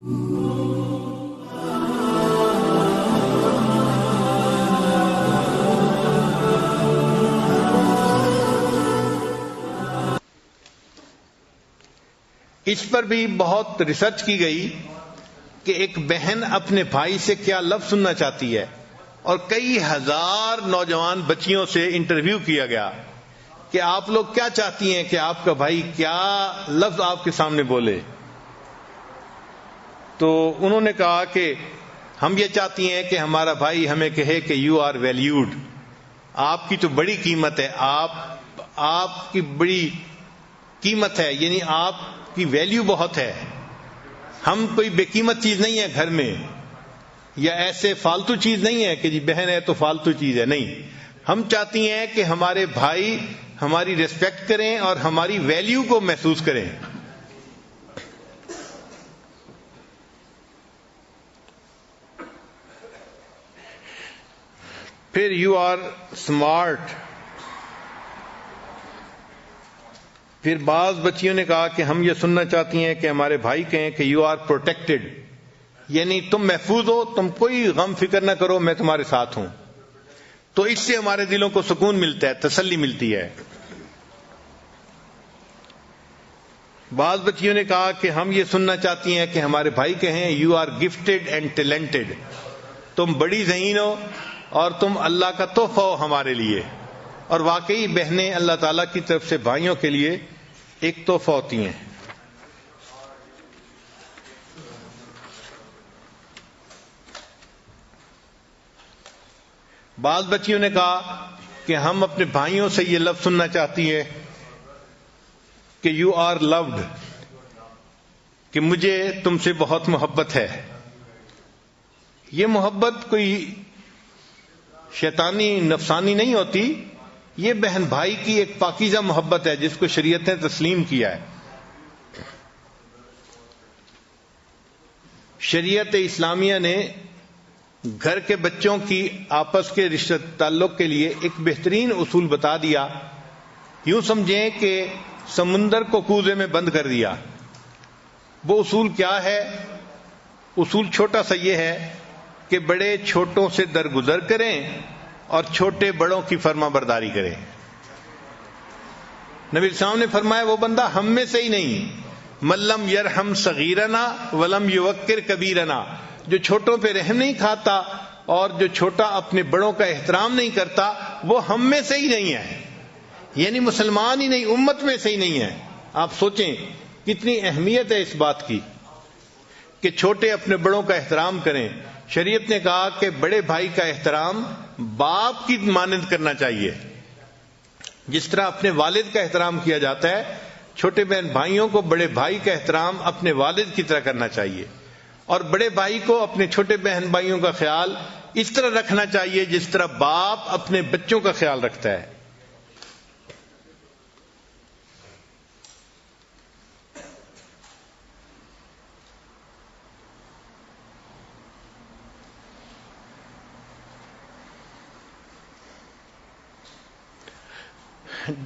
اس پر بھی بہت ریسرچ کی گئی کہ ایک بہن اپنے بھائی سے کیا لفظ سننا چاہتی ہے، اور کئی ہزار نوجوان بچیوں سے انٹرویو کیا گیا کہ آپ لوگ کیا چاہتی ہیں کہ آپ کا بھائی کیا لفظ آپ کے سامنے بولے. تو انہوں نے کہا کہ ہم یہ چاہتی ہیں کہ ہمارا بھائی ہمیں کہے کہ یو آر ویلیوڈ، آپ کی تو بڑی قیمت ہے، آپ کی بڑی قیمت ہے، یعنی آپ کی ویلیو بہت ہے، ہم کوئی بے قیمت چیز نہیں ہے گھر میں، یا ایسے فالتو چیز نہیں ہے کہ جی بہن ہے تو فالتو چیز ہے، نہیں، ہم چاہتی ہیں کہ ہمارے بھائی ہماری ریسپیکٹ کریں اور ہماری ویلیو کو محسوس کریں. پھر یو آر اسمارٹ. پھر بعض بچیوں نے کہا کہ ہم یہ سننا چاہتی ہیں کہ ہمارے بھائی کہیں کہ یو آر پروٹیکٹڈ، یعنی تم محفوظ ہو، تم کوئی غم فکر نہ کرو، میں تمہارے ساتھ ہوں. تو اس سے ہمارے دلوں کو سکون ملتا ہے، تسلی ملتی ہے. بعض بچیوں نے کہا کہ ہم یہ سننا چاہتی ہیں کہ ہمارے بھائی کہیں you are gifted and talented, تم بڑی ذہین ہو اور تم اللہ کا تحفہ ہو ہمارے لیے. اور واقعی بہنیں اللہ تعالیٰ کی طرف سے بھائیوں کے لیے ایک تحفہ ہوتی ہیں. بعض بچیوں نے کہا کہ ہم اپنے بھائیوں سے یہ لفظ سننا چاہتی ہیں کہ یو آر لوڈ، کہ مجھے تم سے بہت محبت ہے. یہ محبت کوئی شیطانی نفسانی نہیں ہوتی، یہ بہن بھائی کی ایک پاکیزہ محبت ہے جس کو شریعت نے تسلیم کیا ہے. شریعت اسلامیہ نے گھر کے بچوں کی آپس کے رشتہ تعلق کے لیے ایک بہترین اصول بتا دیا. یوں سمجھیں کہ سمندر کو کوزے میں بند کر دیا. وہ اصول کیا ہے؟ اصول چھوٹا سا یہ ہے کہ بڑے چھوٹوں سے درگزر کریں اور چھوٹے بڑوں کی فرما برداری کریں. نبی السلام نے فرمایا وہ بندہ ہم میں سے ہی نہیں، ملم یرحم صغیرنا ولم یوقر کبیرنا، جو چھوٹوں پہ رحم نہیں کھاتا اور جو چھوٹا اپنے بڑوں کا احترام نہیں کرتا وہ ہم میں سے ہی نہیں ہے، یعنی مسلمان ہی نہیں، امت میں سے ہی نہیں ہے. آپ سوچیں کتنی اہمیت ہے اس بات کی کہ چھوٹے اپنے بڑوں کا احترام کریں. شریعت نے کہا کہ بڑے بھائی کا احترام باپ کی مانند کرنا چاہیے، جس طرح اپنے والد کا احترام کیا جاتا ہے، چھوٹے بہن بھائیوں کو بڑے بھائی کا احترام اپنے والد کی طرح کرنا چاہیے. اور بڑے بھائی کو اپنے چھوٹے بہن بھائیوں کا خیال اس طرح رکھنا چاہیے جس طرح باپ اپنے بچوں کا خیال رکھتا ہے.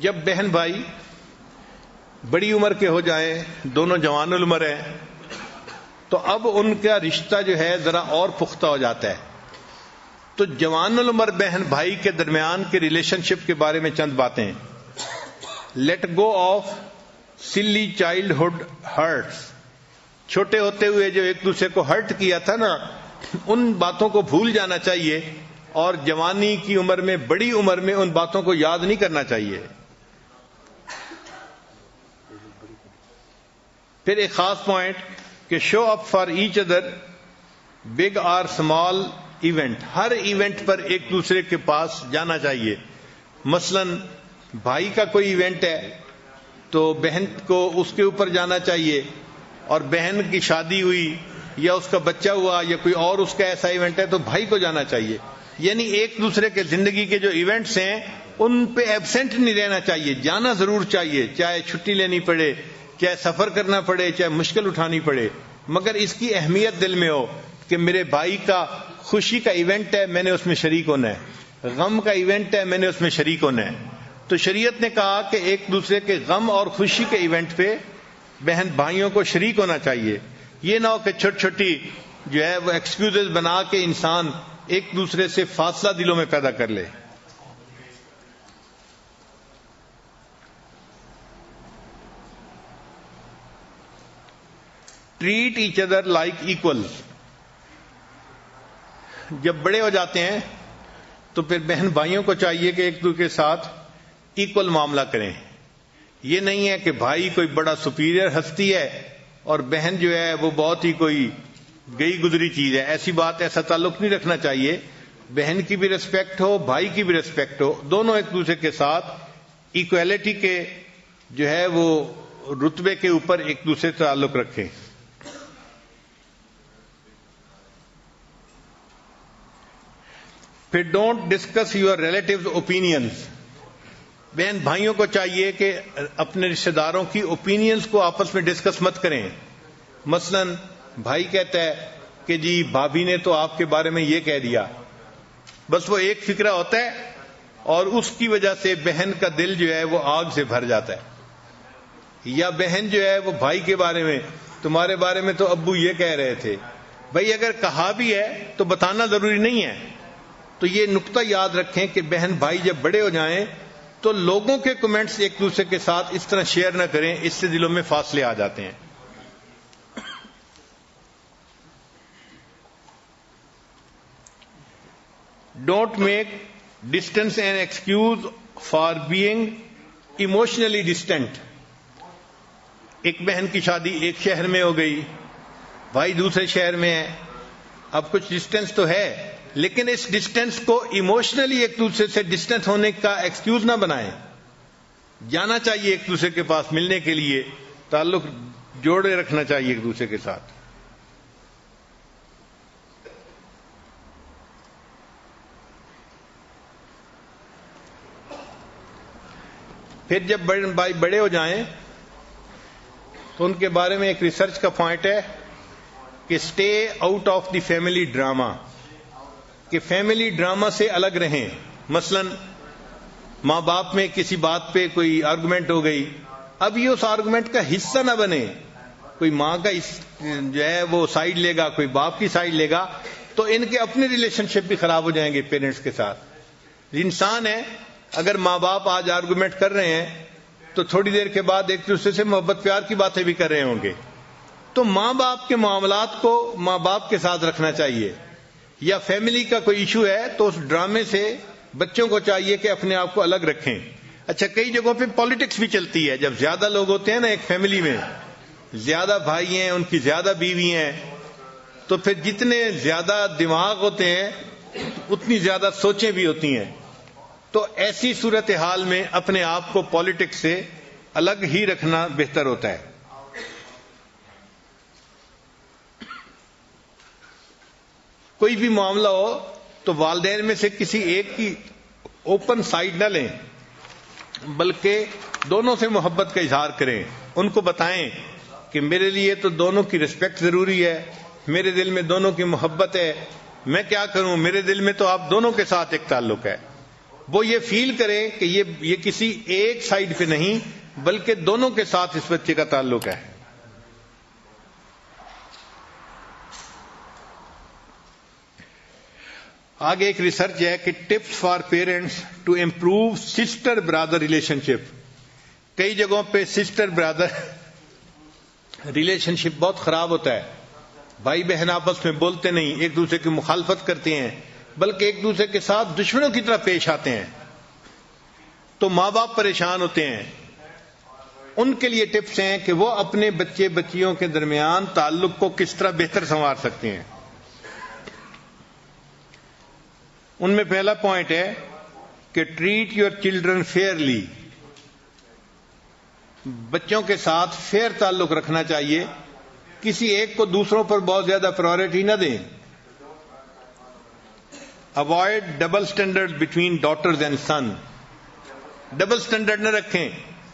جب بہن بھائی بڑی عمر کے ہو جائیں، دونوں جوان العمر ہیں، تو اب ان کا رشتہ جو ہے ذرا اور پختہ ہو جاتا ہے. تو جوان العمر بہن بھائی کے درمیان کے ریلیشن شپ کے بارے میں چند باتیں. لیٹ گو آف سلی چائلڈہڈ ہرٹس، چھوٹے ہوتے ہوئے جو ایک دوسرے کو ہرٹ کیا تھا نا، ان باتوں کو بھول جانا چاہیے، اور جوانی کی عمر میں، بڑی عمر میں ان باتوں کو یاد نہیں کرنا چاہیے. پھر ایک خاص پوائنٹ کہ show up for each other big اور اسمال ایونٹ، ہر ایونٹ پر ایک دوسرے کے پاس جانا چاہیے. مثلا بھائی کا کوئی ایونٹ ہے تو بہن کو اس کے اوپر جانا چاہیے، اور بہن کی شادی ہوئی یا اس کا بچہ ہوا یا کوئی اور اس کا ایسا ایونٹ ہے تو بھائی کو جانا چاہیے. یعنی ایک دوسرے کے زندگی کے جو ایونٹس ہیں ان پہ ایبسنٹ نہیں رہنا چاہیے، جانا ضرور چاہیے، چاہے چھٹی لینی پڑے، چاہے سفر کرنا پڑے، چاہے مشکل اٹھانی پڑے، مگر اس کی اہمیت دل میں ہو کہ میرے بھائی کا خوشی کا ایونٹ ہے، میں نے اس میں شریک ہونا ہے، غم کا ایونٹ ہے، میں نے اس میں شریک ہونا ہے. تو شریعت نے کہا کہ ایک دوسرے کے غم اور خوشی کے ایونٹ پہ بہن بھائیوں کو شریک ہونا چاہیے. یہ نہ ہو کہ چھوٹی چھوٹی جو ہے وہ ایکسکیوزز بنا کے انسان ایک دوسرے سے فاصلہ دلوں میں پیدا کر لے. Treat each other like equal. جب بڑے ہو جاتے ہیں تو پھر بہن بھائیوں کو چاہیے کہ ایک دوسرے کے ساتھ ایکول معاملہ کریں. یہ نہیں ہے کہ بھائی کوئی بڑا سپیریئر ہستی ہے اور بہن جو ہے وہ بہت ہی کوئی گئی گزری چیز ہے. ایسی بات، ایسا تعلق نہیں رکھنا چاہیے. بہن کی بھی ریسپیکٹ ہو، بھائی کی بھی ریسپیکٹ ہو، دونوں ایک دوسرے کے ساتھ ایکویلٹی کے جو ہے وہ رتبے کے اوپر ایک دوسرے سے تعلق رکھیں. پھر don't discuss your relatives opinions. بہن بھائیوں کو چاہیے کہ اپنے رشتہ داروں کی اوپینینز کو آپس میں ڈسکس مت کریں. مثلا بھائی کہتا ہے کہ جی بھابھی نے تو آپ کے بارے میں یہ کہہ دیا، بس وہ ایک فکرہ ہوتا ہے اور اس کی وجہ سے بہن کا دل جو ہے وہ آگ سے بھر جاتا ہے. یا بہن جو ہے وہ بھائی کے بارے میں، تمہارے بارے میں تو ابو یہ کہہ رہے تھے. بھائی اگر کہا بھی ہے تو بتانا ضروری نہیں ہے. تو یہ نقطہ یاد رکھیں کہ بہن بھائی جب بڑے ہو جائیں تو لوگوں کے کمنٹس ایک دوسرے کے ساتھ اس طرح شیئر نہ کریں، اس سے دلوں میں فاصلے آ جاتے ہیں. Don't make distance an excuse for being emotionally distant. ایک بہن کی شادی ایک شہر میں ہو گئی، بھائی دوسرے شہر میں ہے. اب کچھ ڈسٹینس تو ہے، لیکن اس ڈسٹینس کو ایموشنلی ایک دوسرے سے ڈسٹینس ہونے کا ایکسکیوز نہ بنائیں. جانا چاہیے ایک دوسرے کے پاس ملنے کے لیے، تعلق جوڑے رکھنا چاہیے ایک دوسرے کے ساتھ. پھر جب بھائی بڑے ہو جائیں تو ان کے بارے میں ایک ریسرچ کا پوائنٹ ہے کہ stay out of the family drama, کہ فیملی ڈراما سے الگ رہیں. مثلا ماں باپ میں کسی بات پہ کوئی آرگومنٹ ہو گئی، اب یہ اس آرگومنٹ کا حصہ نہ بنے. کوئی ماں کا جو ہے وہ سائڈ لے گا، کوئی باپ کی سائڈ لے گا، تو ان کے اپنے ریلیشن شپ بھی خراب ہو جائیں گے پیرنٹس کے ساتھ. انسان ہے، اگر ماں باپ آج آرگومنٹ کر رہے ہیں تو تھوڑی دیر کے بعد ایک دوسرے سے محبت پیار کی باتیں بھی کر رہے ہوں گے. تو ماں باپ کے معاملات کو ماں باپ کے ساتھ رکھنا چاہیے. یا فیملی کا کوئی ایشو ہے تو اس ڈرامے سے بچوں کو چاہیے کہ اپنے آپ کو الگ رکھیں. اچھا، کئی جگہوں پہ پالیٹکس بھی چلتی ہے. جب زیادہ لوگ ہوتے ہیں نا ایک فیملی میں، زیادہ بھائی ہیں، ان کی زیادہ بیوی ہیں، تو پھر جتنے زیادہ دماغ ہوتے ہیں اتنی زیادہ سوچیں بھی ہوتی ہیں. تو ایسی صورتحال میں اپنے آپ کو پالیٹکس سے الگ ہی رکھنا بہتر ہوتا ہے. کوئی بھی معاملہ ہو تو والدین میں سے کسی ایک کی اوپن سائڈ نہ لیں، بلکہ دونوں سے محبت کا اظہار کریں. ان کو بتائیں کہ میرے لیے تو دونوں کی رسپیکٹ ضروری ہے، میرے دل میں دونوں کی محبت ہے، میں کیا کروں، میرے دل میں تو آپ دونوں کے ساتھ ایک تعلق ہے. وہ یہ فیل کریں کہ یہ کسی ایک سائڈ پہ نہیں بلکہ دونوں کے ساتھ اس بچے کا تعلق ہے. آگے ایک ریسرچ ہے کہ tips for parents to improve sister brother relationship. کئی جگہوں پہ سسٹر برادر ریلیشن شپ بہت خراب ہوتا ہے. بھائی بہن آپس میں بولتے نہیں، ایک دوسرے کی مخالفت کرتے ہیں، بلکہ ایک دوسرے کے ساتھ دشمنوں کی طرح پیش آتے ہیں. تو ماں باپ پریشان ہوتے ہیں. ان کے لیے ٹپس ہیں کہ وہ اپنے بچے بچیوں کے درمیان تعلق کو کس طرح بہتر سنوار سکتے ہیں. ان میں پہلا پوائنٹ ہے کہ ٹریٹ یور چلڈرن فیئرلی. بچوں کے ساتھ فیئر تعلق رکھنا چاہیے، کسی ایک کو دوسروں پر بہت زیادہ پرائرٹی نہ دیں. Avoid double standard between daughters and son. Double standard نہ رکھیں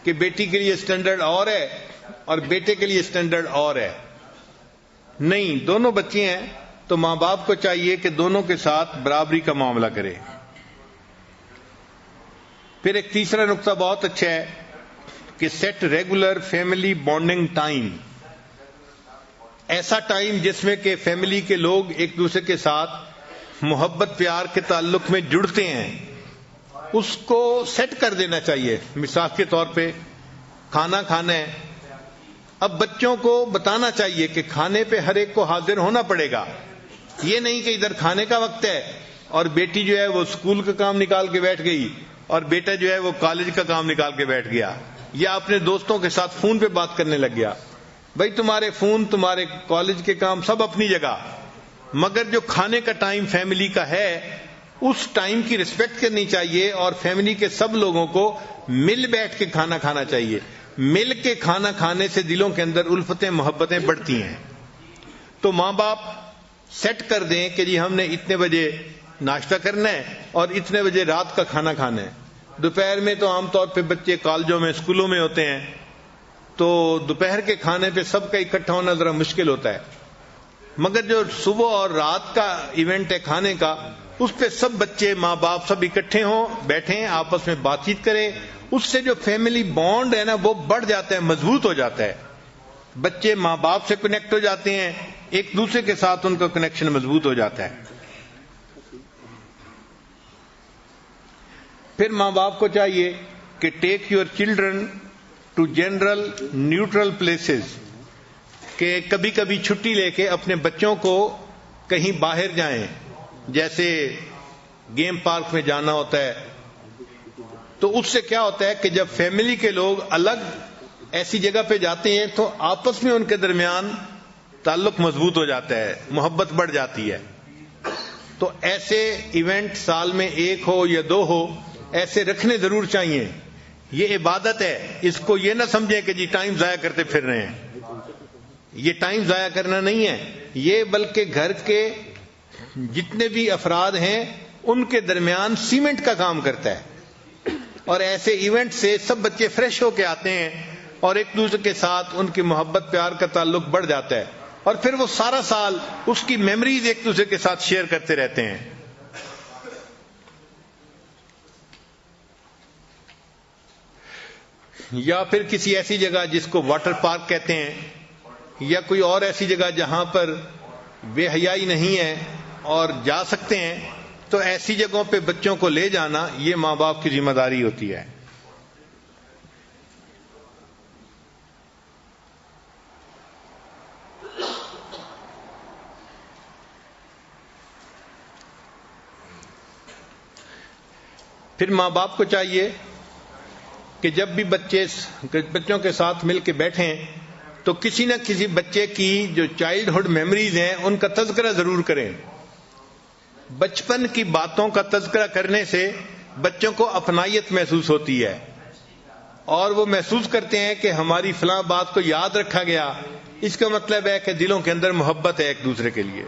کہ بیٹی کے لیے اسٹینڈرڈ اور ہے اور بیٹے کے لیے اسٹینڈرڈ اور ہے. نہیں، دونوں بچے ہیں تو ماں باپ کو چاہیے کہ دونوں کے ساتھ برابری کا معاملہ کرے. پھر ایک تیسرا نقطہ بہت اچھا ہے کہ set regular family bonding time. ایسا ٹائم جس میں کہ فیملی کے لوگ ایک دوسرے کے ساتھ محبت پیار کے تعلق میں جڑتے ہیں، اس کو سیٹ کر دینا چاہیے. مثال کے طور پہ کھانا کھانا ہے، اب بچوں کو بتانا چاہیے کہ کھانے پہ ہر ایک کو حاضر ہونا پڑے گا. یہ نہیں کہ ادھر کھانے کا وقت ہے اور بیٹی جو ہے وہ اسکول کا کام نکال کے بیٹھ گئی اور بیٹا جو ہے وہ کالج کا کام نکال کے بیٹھ گیا، یا اپنے دوستوں کے ساتھ فون پہ بات کرنے لگ گیا. بھائی تمہارے فون، تمہارے کالج کے کام سب اپنی جگہ، مگر جو کھانے کا ٹائم فیملی کا ہے اس ٹائم کی رسپیکٹ کرنی چاہیے اور فیملی کے سب لوگوں کو مل بیٹھ کے کھانا کھانا چاہیے. مل کے کھانا کھانے سے دلوں کے اندر الفتیں محبتیں بڑھتی ہیں. تو ماں باپ سیٹ کر دیں کہ جی ہم نے اتنے بجے ناشتہ کرنا ہے اور اتنے بجے رات کا کھانا کھانا ہے. دوپہر میں تو عام طور پہ بچے کالجوں میں اسکولوں میں ہوتے ہیں، تو دوپہر کے کھانے پہ سب کا اکٹھا ہونا ذرا مشکل ہوتا ہے، مگر جو صبح اور رات کا ایونٹ ہے کھانے کا، اس پہ سب بچے ماں باپ سب اکٹھے ہوں، بیٹھیں، آپس میں بات چیت کریں. اس سے جو فیملی بانڈ ہے نا وہ بڑھ جاتا ہے، مضبوط ہو جاتا ہے. بچے ماں باپ سے کنیکٹ ہو جاتے ہیں، ایک دوسرے کے ساتھ ان کا کنیکشن مضبوط ہو جاتا ہے. پھر ماں باپ کو چاہیے کہ take your children to general neutral places, کہ کبھی کبھی چھٹی لے کے اپنے بچوں کو کہیں باہر جائیں. جیسے گیم پارک میں جانا ہوتا ہے، تو اس سے کیا ہوتا ہے کہ جب فیملی کے لوگ الگ ایسی جگہ پہ جاتے ہیں تو آپس میں ان کے درمیان تعلق مضبوط ہو جاتا ہے، محبت بڑھ جاتی ہے. تو ایسے ایونٹ سال میں ایک ہو یا دو ہو، ایسے رکھنے ضرور چاہیے. یہ عبادت ہے، اس کو یہ نہ سمجھیں کہ جی ٹائم ضائع کرتے پھر رہے ہیں. یہ ٹائم ضائع کرنا نہیں ہے، یہ بلکہ گھر کے جتنے بھی افراد ہیں ان کے درمیان سیمنٹ کا کام کرتا ہے. اور ایسے ایونٹ سے سب بچے فریش ہو کے آتے ہیں اور ایک دوسرے کے ساتھ ان کی محبت پیار کا تعلق بڑھ جاتا ہے، اور پھر وہ سارا سال اس کی میموریز ایک دوسرے کے ساتھ شیئر کرتے رہتے ہیں. یا پھر کسی ایسی جگہ جس کو واٹر پارک کہتے ہیں، یا کوئی اور ایسی جگہ جہاں پر بے حیائی نہیں ہے اور جا سکتے ہیں، تو ایسی جگہوں پہ بچوں کو لے جانا یہ ماں باپ کی ذمہ داری ہوتی ہے. پھر ماں باپ کو چاہیے کہ جب بھی بچوں کے ساتھ مل کے بیٹھیں تو کسی نہ کسی بچے کی جو چائلڈہڈ میموریز ہیں ان کا تذکرہ ضرور کریں. بچپن کی باتوں کا تذکرہ کرنے سے بچوں کو اپنائیت محسوس ہوتی ہے اور وہ محسوس کرتے ہیں کہ ہماری فلاں بات کو یاد رکھا گیا. اس کا مطلب ہے کہ دلوں کے اندر محبت ہے ایک دوسرے کے لیے.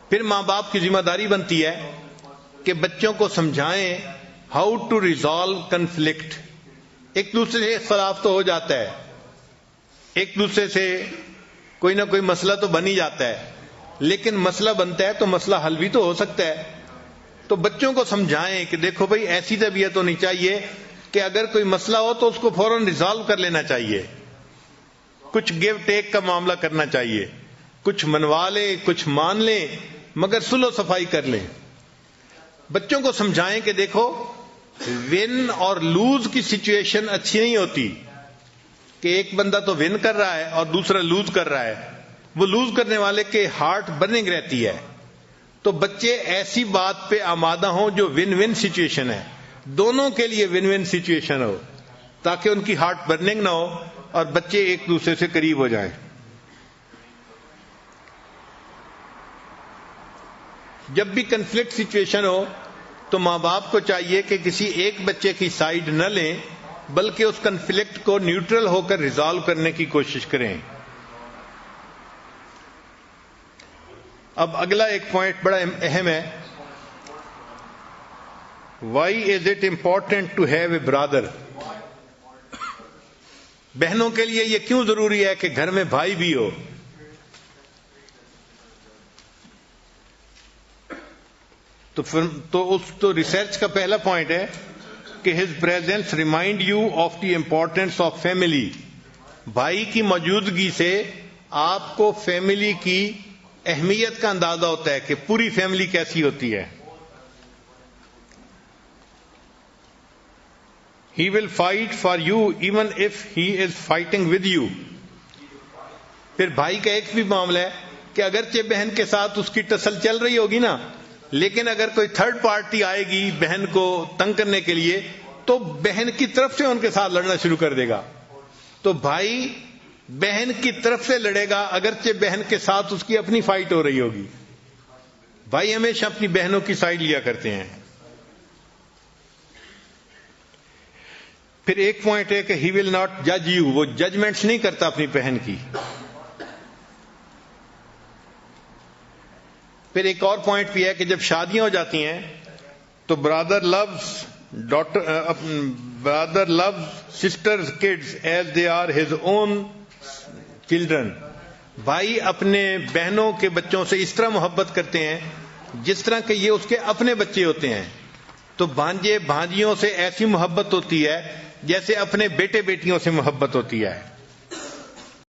پھر ماں باپ کی ذمہ داری بنتی ہے کہ بچوں کو سمجھائیں ہاؤ ٹو ریزالو کنفلکٹ. ایک دوسرے سے اختلاف تو ہو جاتا ہے، ایک دوسرے سے کوئی نہ کوئی مسئلہ تو بن ہی جاتا ہے، لیکن مسئلہ بنتا ہے تو مسئلہ حل بھی تو ہو سکتا ہے. تو بچوں کو سمجھائیں کہ دیکھو بھائی ایسی طبیعت ہونی چاہیے کہ اگر کوئی مسئلہ ہو تو اس کو فوراً ریزالو کر لینا چاہیے. کچھ گیو ٹیک کا معاملہ کرنا چاہیے، کچھ منوا لیں کچھ مان لیں، مگر صلح و صفائی کر لیں. بچوں کو سمجھائیں کہ دیکھو ون اور لوز کی سچویشن اچھی نہیں ہوتی کہ ایک بندہ تو ون کر رہا ہے اور دوسرا لوز کر رہا ہے، وہ لوز کرنے والے کے ہارٹ برننگ رہتی ہے. تو بچے ایسی بات پہ آمادہ ہوں جو ون ون سچویشن ہے، دونوں کے لیے ون ون سچویشن ہو، تاکہ ان کی ہارٹ برننگ نہ ہو اور بچے ایک دوسرے سے قریب ہو جائیں. جب بھی کنفلکٹ سچویشن ہو تو ماں باپ کو چاہیے کہ کسی ایک بچے کی سائیڈ نہ لیں، بلکہ اس کنفلکٹ کو نیوٹرل ہو کر ریزالو کرنے کی کوشش کریں. اب اگلا ایک پوائنٹ بڑا اہم ہے. Why is it important to have a brother. بہنوں کے لیے یہ کیوں ضروری ہے کہ گھر میں بھائی بھی ہو؟ تو ریسرچ کا پہلا پوائنٹ ہے کہ his presence remind you of the importance of family. بھائی کی موجودگی سے آپ کو فیملی کی اہمیت کا اندازہ ہوتا ہے کہ پوری فیملی کیسی ہوتی ہے. He will fight for you even if he is fighting with you. پھر بھائی کا ایک بھی معاملہ ہے کہ اگرچہ بہن کے ساتھ اس کی ٹسل چل رہی ہوگی نا، لیکن اگر کوئی تھرڈ پارٹی آئے گی بہن کو تنگ کرنے کے لیے تو بہن کی طرف سے ان کے ساتھ لڑنا شروع کر دے گا. تو بھائی بہن کی طرف سے لڑے گا اگرچہ بہن کے ساتھ اس کی اپنی فائٹ ہو رہی ہوگی. بھائی ہمیشہ اپنی بہنوں کی سائڈ لیا کرتے ہیں. پھر ایک پوائنٹ ہے کہ ہی ول ناٹ جج یو، وہ ججمنٹس نہیں کرتا اپنی بہن کی. پھر ایک اور پوائنٹ بھی ہے کہ جب شادیاں ہو جاتی ہیں تو brother loves sisters kids as they are his own children. بھائی اپنے بہنوں کے بچوں سے اس طرح محبت کرتے ہیں جس طرح کہ یہ اس کے اپنے بچے ہوتے ہیں. تو بھانجے بھانجیوں سے ایسی محبت ہوتی ہے جیسے اپنے بیٹے بیٹیوں سے محبت ہوتی ہے.